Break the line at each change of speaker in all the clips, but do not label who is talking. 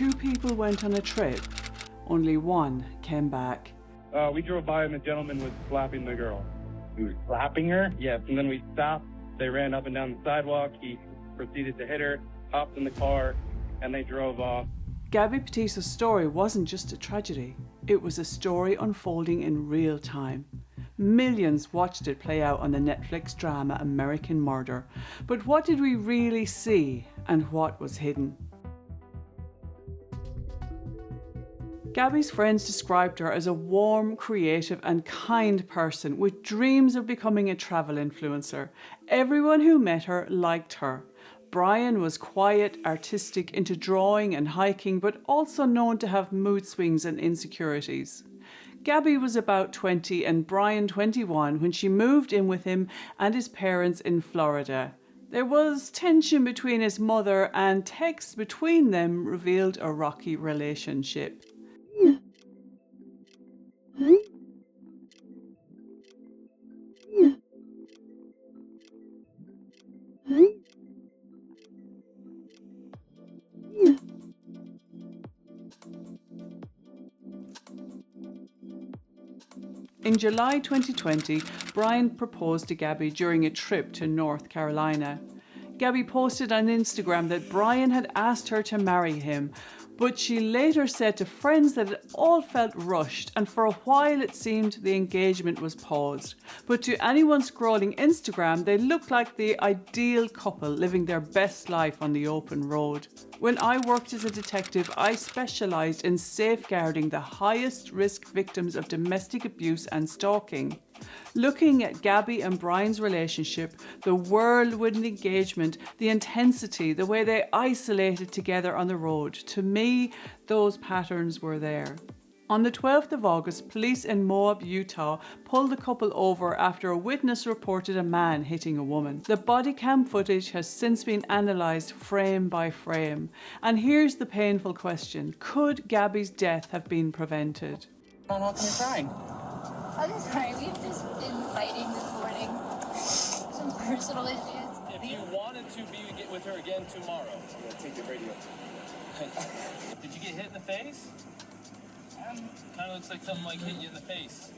2 people went on a trip, only 1 came back.
We drove by and the gentleman was slapping the girl.
He was slapping her?
Yes, and then we stopped. They ran up and down the sidewalk. He proceeded to hit her, hopped in the car, and they drove off.
Gabby Petito's story wasn't just a tragedy. It was a story unfolding in real time. Millions watched it play out on the Netflix drama American Murder. But what did we really see, and what was hidden? Gabby's friends described her as a warm, creative and kind person with dreams of becoming a travel influencer. Everyone who met her liked her. Brian was quiet, artistic, into drawing and hiking, but also known to have mood swings and insecurities. Gabby was about 20 and Brian 21 when she moved in with him and his parents in Florida. There was tension between his mother, and texts between them revealed a rocky relationship. In July 2020, Brian proposed to Gabby during a trip to North Carolina. Gabby posted on Instagram that Brian had asked her to marry him, but she later said to friends that it all felt rushed, and for a while it seemed the engagement was paused. But to anyone scrolling Instagram, they looked like the ideal couple living their best life on the open road. When I worked as a detective, I specialised in safeguarding the highest risk victims of domestic abuse and stalking. Looking at Gabby and Brian's relationship, the whirlwind engagement, the intensity, the way they isolated together on the road, to me, those patterns were there. On the 12th of August, police in Moab, Utah pulled the couple over after a witness reported a man hitting a woman. The body cam footage has since been analysed frame by frame. And here's the painful question: could Gabby's death have been prevented?
How come you're crying?
I'm sorry, we've just been fighting this morning. Some personal issues.
If you wanted to be with her again tomorrow,
Yeah, take the radio.
did you get hit in the face? Kind of looks like something like hit you in the face.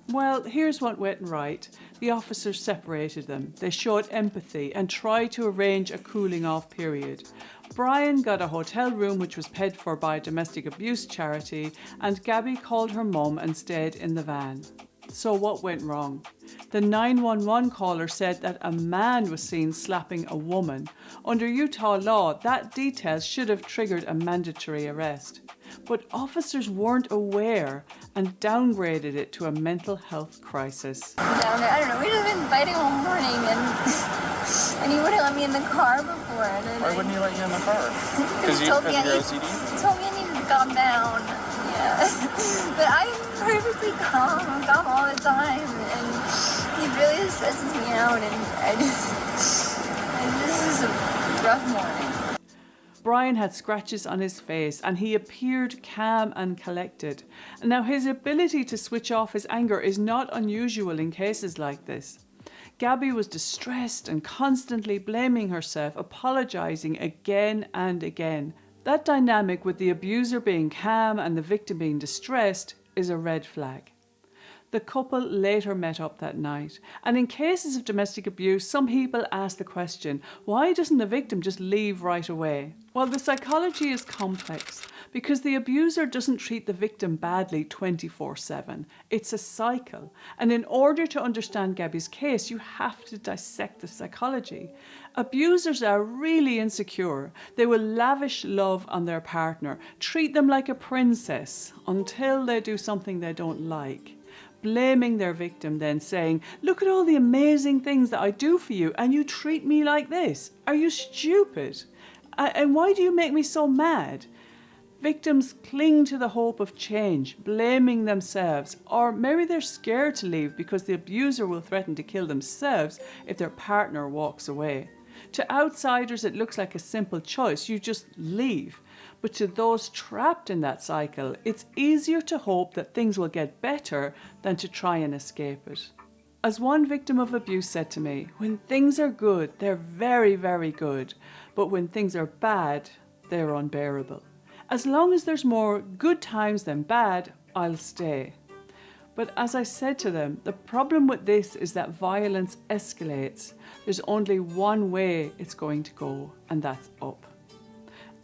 Well, here's what went right. The officers separated them. They showed empathy and tried to arrange a cooling off period. Brian got a hotel room which was paid for by a domestic abuse charity, and Gabby called her mum and stayed in the van. So what went wrong? The 911 caller said that a man was seen slapping a woman. Under Utah law, that detail should have triggered a mandatory arrest. But officers weren't aware and downgraded it to a mental health crisis.
Down there, I don't know, we've just been fighting all morning and he wouldn't let me in the car before. And then
Why wouldn't he let you in the car?
Because
Because
he told
of
me
your
I
OCD?
told me I needed to calm down. Yeah. But I'm perfectly calm. I'm calm all the time. And he really stresses me out, and this is a rough morning.
Brian had scratches on his face and he appeared calm and collected. Now, his ability to switch off his anger is not unusual in cases like this. Gabby was distressed and constantly blaming herself, apologising again and again. That dynamic with the abuser being calm and the victim being distressed is a red flag. The couple later met up that night, and in cases of domestic abuse, some people ask the question, why doesn't the victim just leave right away? Well, the psychology is complex because the abuser doesn't treat the victim badly 24/7. It's a cycle, and in order to understand Gabby's case, you have to dissect the psychology. Abusers are really insecure. They will lavish love on their partner, treat them like a princess until they do something they don't like. Blaming their victim, then saying, look at all the amazing things that I do for you and you treat me like this. Are you stupid? And why do you make me so mad? Victims cling to the hope of change, blaming themselves, or maybe they're scared to leave because the abuser will threaten to kill themselves if their partner walks away. To outsiders, it looks like a simple choice. You just leave. But to those trapped in that cycle, it's easier to hope that things will get better than to try and escape it. As one victim of abuse said to me, when things are good, they're very, very good. But when things are bad, they're unbearable. As long as there's more good times than bad, I'll stay. But as I said to them, the problem with this is that violence escalates. There's only one way it's going to go, and that's up.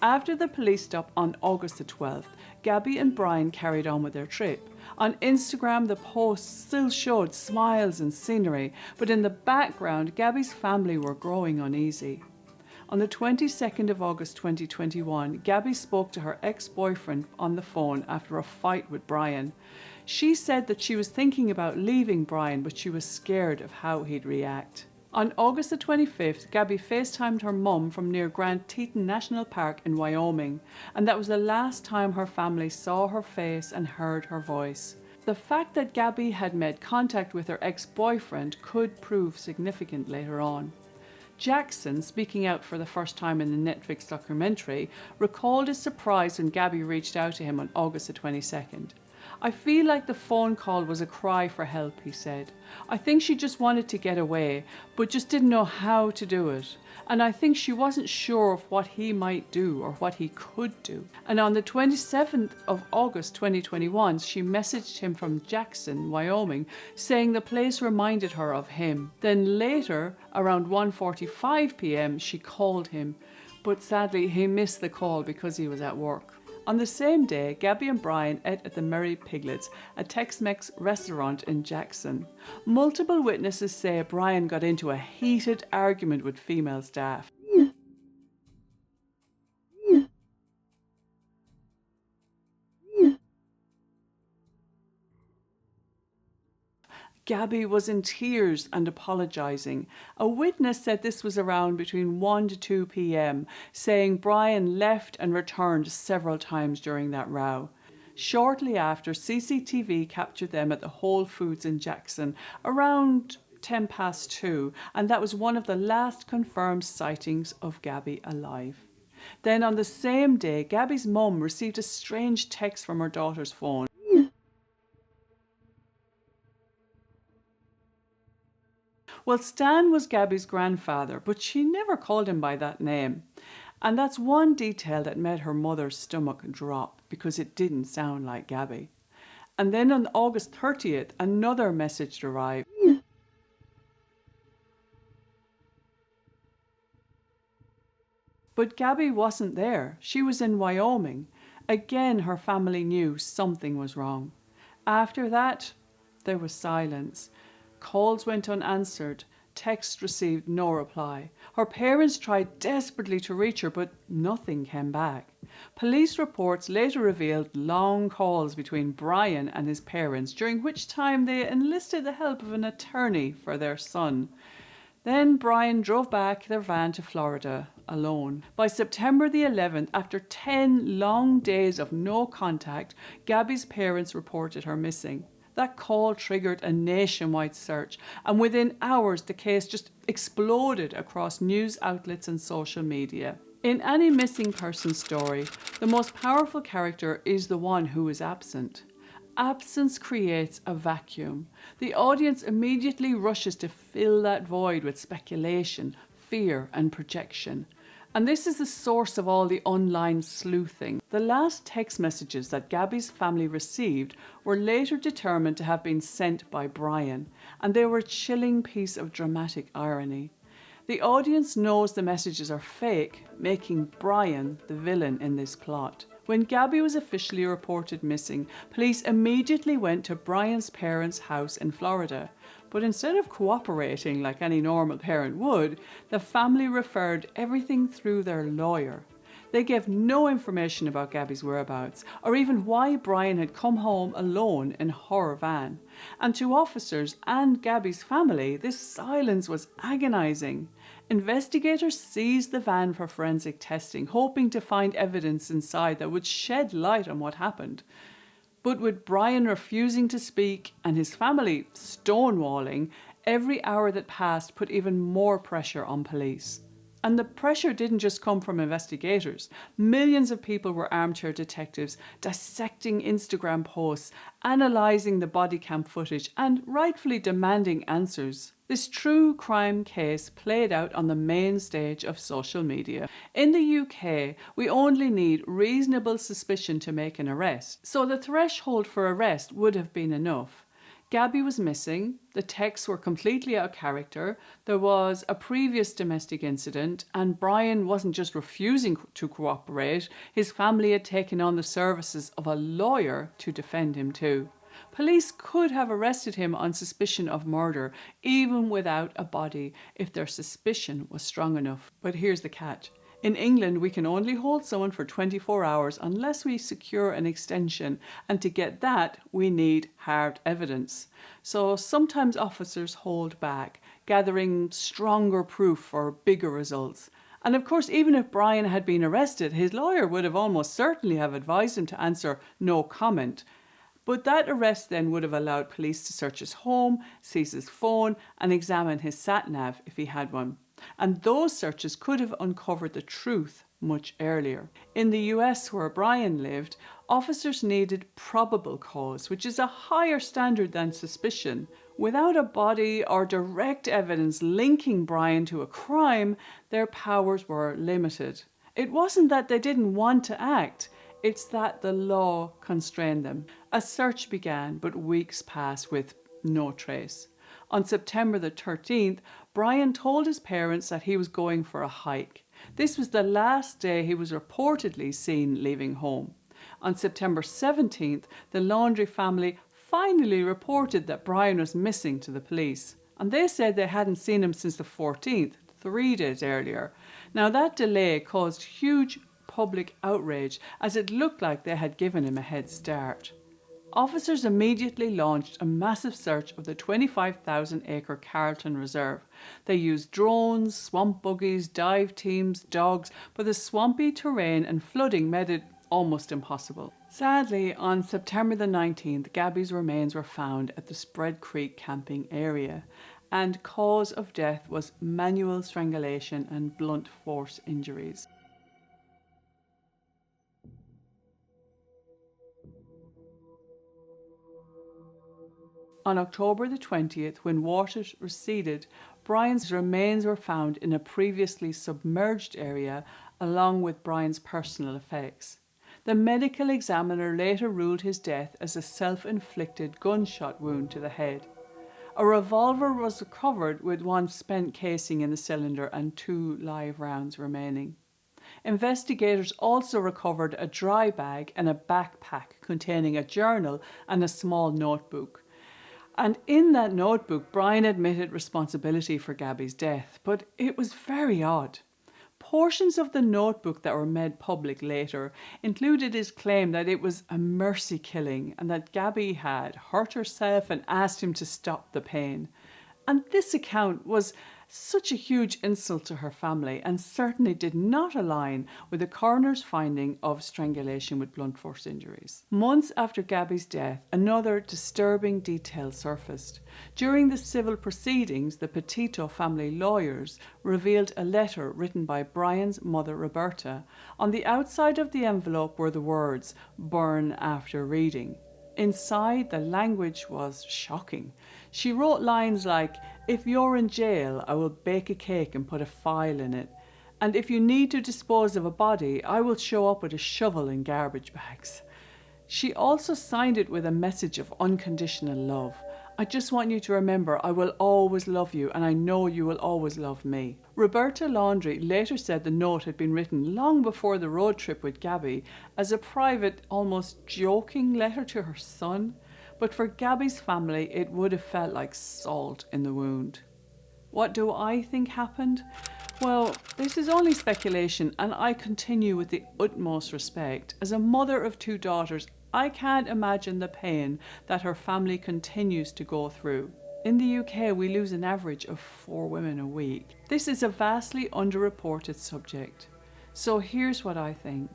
After the police stop on August the 12th, Gabby and Brian carried on with their trip. On Instagram, the posts still showed smiles and scenery, but in the background, Gabby's family were growing uneasy. On the 22nd of August 2021, Gabby spoke to her ex-boyfriend on the phone after a fight with Brian. She said that she was thinking about leaving Brian, but she was scared of how he'd react. On August the 25th, Gabby FaceTimed her mum from near Grand Teton National Park in Wyoming, and that was the last time her family saw her face and heard her voice. The fact that Gabby had made contact with her ex-boyfriend could prove significant later on. Jackson, speaking out for the first time in the Netflix documentary, recalled his surprise when Gabby reached out to him on August the 22nd. I feel like the phone call was a cry for help, he said. I think she just wanted to get away, but just didn't know how to do it. And I think she wasn't sure of what he might do or what he could do. And on the 27th of August 2021, she messaged him from Jackson, Wyoming, saying the place reminded her of him. Then later, around 1:45 p.m, she called him, but sadly he missed the call because he was at work. On the same day, Gabby and Brian ate at the Merry Piglets, a Tex-Mex restaurant in Jackson. Multiple witnesses say Brian got into a heated argument with female staff. Gabby was in tears and apologising. A witness said this was around between 1 to 2 p.m, saying Brian left and returned several times during that row. Shortly after, CCTV captured them at the Whole Foods in Jackson around 2:10, and that was one of the last confirmed sightings of Gabby alive. Then on the same day, Gabby's mum received a strange text from her daughter's phone. Well, Stan was Gabby's grandfather, but she never called him by that name. And that's one detail that made her mother's stomach drop, because it didn't sound like Gabby. And then on August 30th, another message arrived. But Gabby wasn't there. She was in Wyoming. Again, her family knew something was wrong. After that, there was silence. Calls went unanswered. Texts received no reply. Her parents tried desperately to reach her, but nothing came back. Police reports later revealed long calls between Brian and his parents, during which time they enlisted the help of an attorney for their son. Then Brian drove back their van to Florida alone. By September the 11th, after 10 long days of no contact, Gabby's parents reported her missing. That call triggered a nationwide search, and within hours the case just exploded across news outlets and social media. In any missing person story, the most powerful character is the one who is absent. Absence creates a vacuum. The audience immediately rushes to fill that void with speculation, fear, and projection. And this is the source of all the online sleuthing. The last text messages that Gabby's family received were later determined to have been sent by Brian, and they were a chilling piece of dramatic irony. The audience knows the messages are fake, making Brian the villain in this plot. When Gabby was officially reported missing, police immediately went to Brian's parents' house in Florida. But instead of cooperating like any normal parent would, the family referred everything through their lawyer. They gave no information about Gabby's whereabouts, or even why Brian had come home alone in her van. And to officers and Gabby's family, this silence was agonizing. Investigators seized the van for forensic testing, hoping to find evidence inside that would shed light on what happened. But with Brian refusing to speak and his family stonewalling, every hour that passed put even more pressure on police. And the pressure didn't just come from investigators. Millions of people were armchair detectives, dissecting Instagram posts, analysing the body cam footage, and rightfully demanding answers. This true crime case played out on the main stage of social media. In the UK, we only need reasonable suspicion to make an arrest, so the threshold for arrest would have been enough. Gabby was missing, the texts were completely out of character, there was a previous domestic incident, and Brian wasn't just refusing to cooperate, his family had taken on the services of a lawyer to defend him too. Police could have arrested him on suspicion of murder, even without a body, if their suspicion was strong enough. But here's the catch. In England, we can only hold someone for 24 hours unless we secure an extension, and to get that, we need hard evidence. So sometimes officers hold back, gathering stronger proof for bigger results. And of course, even if Brian had been arrested, his lawyer would have almost certainly have advised him to answer no comment. But that arrest then would have allowed police to search his home, seize his phone, and examine his sat-nav if he had one. And those searches could have uncovered the truth much earlier. In the US, where Brian lived, officers needed probable cause, which is a higher standard than suspicion. Without a body or direct evidence linking Brian to a crime, their powers were limited. It wasn't that they didn't want to act. It's that the law constrained them. A search began, but weeks passed with no trace. On September the 13th, Brian told his parents that he was going for a hike. This was the last day he was reportedly seen leaving home. On September 17th, the Laundrie family finally reported that Brian was missing to the police. And they said they hadn't seen him since the 14th, 3 days earlier. Now that delay caused huge public outrage, as it looked like they had given him a head start. Officers immediately launched a massive search of the 25,000-acre Carlton Reserve. They used drones, swamp buggies, dive teams, dogs, but the swampy terrain and flooding made it almost impossible. Sadly, on September the 19th, Gabby's remains were found at the Spread Creek camping area, and cause of death was manual strangulation and blunt force injuries. On October the 20th, when waters receded, Brian's remains were found in a previously submerged area along with Brian's personal effects. The medical examiner later ruled his death as a self-inflicted gunshot wound to the head. A revolver was recovered with one spent casing in the cylinder and 2 live rounds remaining. Investigators also recovered a dry bag and a backpack containing a journal and a small notebook. And in that notebook, Brian admitted responsibility for Gabby's death, but it was very odd. Portions of the notebook that were made public later included his claim that it was a mercy killing and that Gabby had hurt herself and asked him to stop the pain. And this account was such a huge insult to her family and certainly did not align with the coroner's finding of strangulation with blunt force injuries. Months after Gabby's death, another disturbing detail surfaced. During the civil proceedings, the Petito family lawyers revealed a letter written by Brian's mother, Roberta. On the outside of the envelope were the words, "Burn after reading." Inside, the language was shocking. She wrote lines like, "If you're in jail, I will bake a cake and put a file in it. And if you need to dispose of a body, I will show up with a shovel and garbage bags." She also signed it with a message of unconditional love. "I just want you to remember I will always love you and I know you will always love me." Roberta Laundrie later said the note had been written long before the road trip with Gabby as a private, almost joking letter to her son. But for Gabby's family, it would have felt like salt in the wound. What do I think happened? Well, this is only speculation, and I continue with the utmost respect. As a mother of 2 daughters, I can't imagine the pain that her family continues to go through. In the UK, we lose an average of 4 women a week. This is a vastly underreported subject. So here's what I think.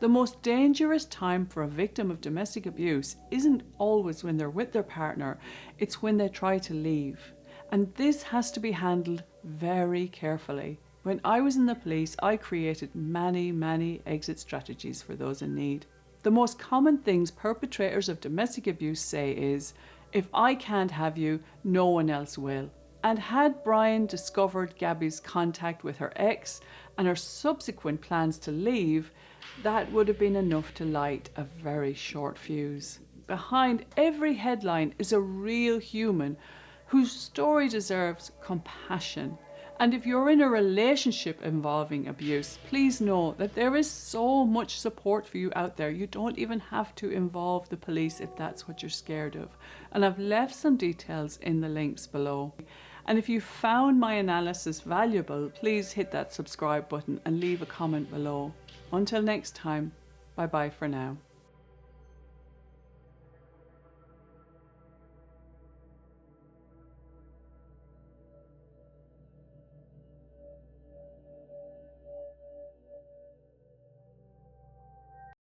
The most dangerous time for a victim of domestic abuse isn't always when they're with their partner, it's when they try to leave. And this has to be handled very carefully. When I was in the police, I created many exit strategies for those in need. The most common things perpetrators of domestic abuse say is, if I can't have you, no one else will. And had Brian discovered Gabby's contact with her ex and her subsequent plans to leave, that would have been enough to light a very short fuse. Behind every headline is a real human whose story deserves compassion. And if you're in a relationship involving abuse, please know that there is so much support for you out there. You don't even have to involve the police if that's what you're scared of. And I've left some details in the links below. And if you found my analysis valuable, please hit that subscribe button and leave a comment below. Until next time, bye bye for now.